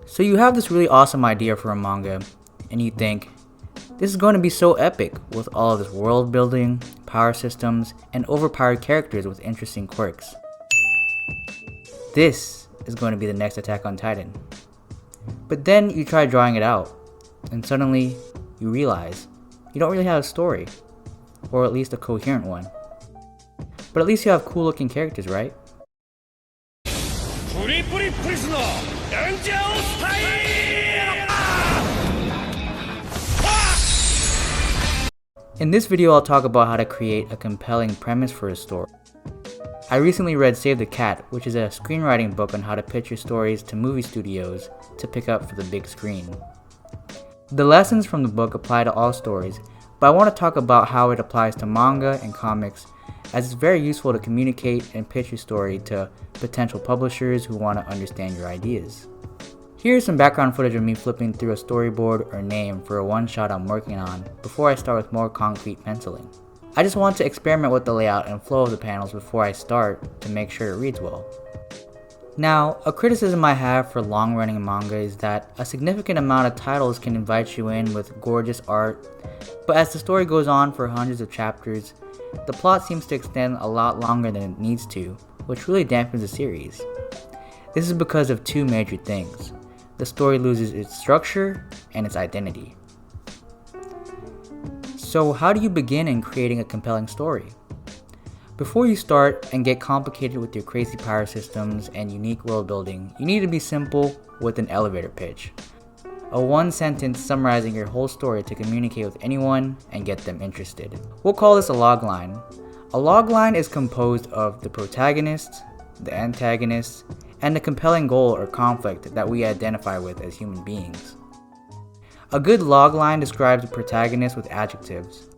So you have this really awesome idea for a manga, and you think, this is going to be so epic with all of this world building, power systems, and overpowered characters with interesting quirks. This is going to be the next Attack on Titan. But then you try drawing it out, and suddenly you realize you don't really have a story, or at least a coherent one. But at least you have cool looking characters, right? In this video, I'll talk about how to create a compelling premise for a story. I recently read Save the Cat, which is a screenwriting book on how to pitch your stories to movie studios to pick up for the big screen. The lessons from the book apply to all stories, but I want to talk about how it applies to manga and comics, as it's very useful to communicate and pitch your story to potential publishers who want to understand your ideas. Here's some background footage of me flipping through a storyboard or name for a one-shot I'm working on before I start with more concrete penciling. I just want to experiment with the layout and flow of the panels before I start to make sure it reads well. Now, a criticism I have for long-running manga is that a significant amount of titles can invite you in with gorgeous art, but as the story goes on for hundreds of chapters, the plot seems to extend a lot longer than it needs to, which really dampens the series. This is because of two major things. The story loses its structure and its identity. So how do you begin in creating a compelling story? Before you start and get complicated with your crazy power systems and unique world building, you need to be simple with an elevator pitch. A one sentence summarizing your whole story to communicate with anyone and get them interested. We'll call this a logline. A logline is composed of the protagonist, the antagonist, and the compelling goal or conflict that we identify with as human beings. A good logline describes the protagonist with adjectives,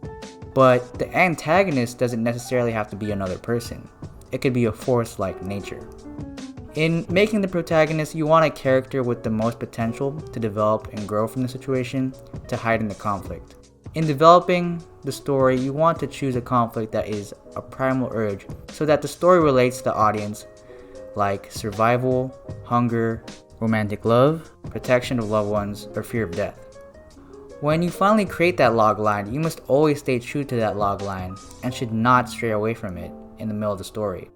but the antagonist doesn't necessarily have to be another person. It could be a force like nature. In making the protagonist, you want a character with the most potential to develop and grow from the situation to heighten the conflict. In developing the story, you want to choose a conflict that is a primal urge so that the story relates to the audience, like survival, hunger, romantic love, protection of loved ones, or fear of death. When you finally create that logline, you must always stay true to that logline and should not stray away from it in the middle of the story.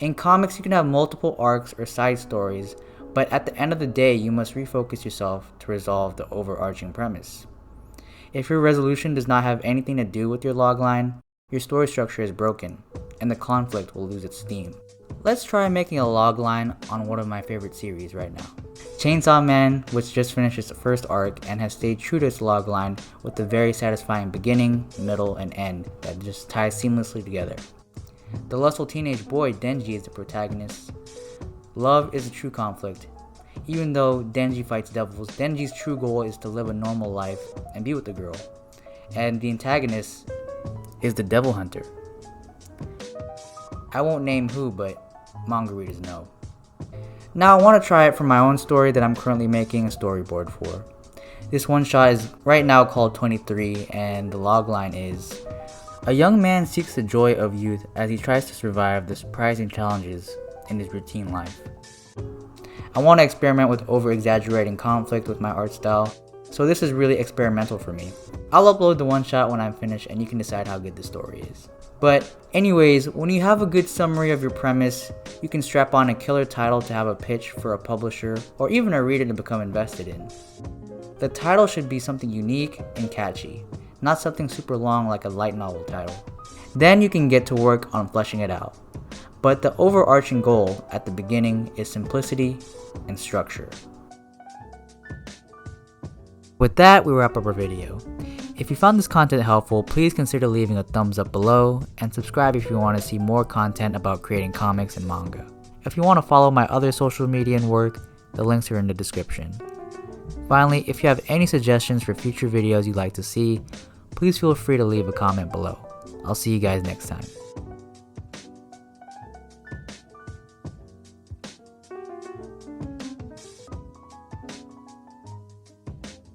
In comics, you can have multiple arcs or side stories, but at the end of the day, you must refocus yourself to resolve the overarching premise. If your resolution does not have anything to do with your logline, your story structure is broken, and the conflict will lose its steam. Let's try making a logline on one of my favorite series right now. Chainsaw Man, which just finished its first arc and has stayed true to its logline with a very satisfying beginning, middle, and end that just ties seamlessly together. The lustful teenage boy Denji is the protagonist. Love is a true conflict. Even though Denji fights devils, Denji's true goal is to live a normal life and be with the girl. And the antagonist is the devil hunter. I won't name who, but manga readers know. Now I want to try it for my own story that I'm currently making a storyboard for. This one shot is right now called 23, and the logline is: a young man seeks the joy of youth as he tries to survive the surprising challenges in his routine life. I want to experiment with over-exaggerating conflict with my art style, so this is really experimental for me. I'll upload the one shot when I'm finished and you can decide how good the story is. But anyways, when you have a good summary of your premise, you can strap on a killer title to have a pitch for a publisher or even a reader to become invested in. The title should be something unique and catchy, not something super long like a light novel title. Then you can get to work on fleshing it out. But the overarching goal at the beginning is simplicity and structure. With that, we wrap up our video. If you found this content helpful, please consider leaving a thumbs up below and subscribe if you want to see more content about creating comics and manga. If you want to follow my other social media and work, the links are in the description. Finally, if you have any suggestions for future videos you'd like to see, please feel free to leave a comment below. I'll see you guys next time.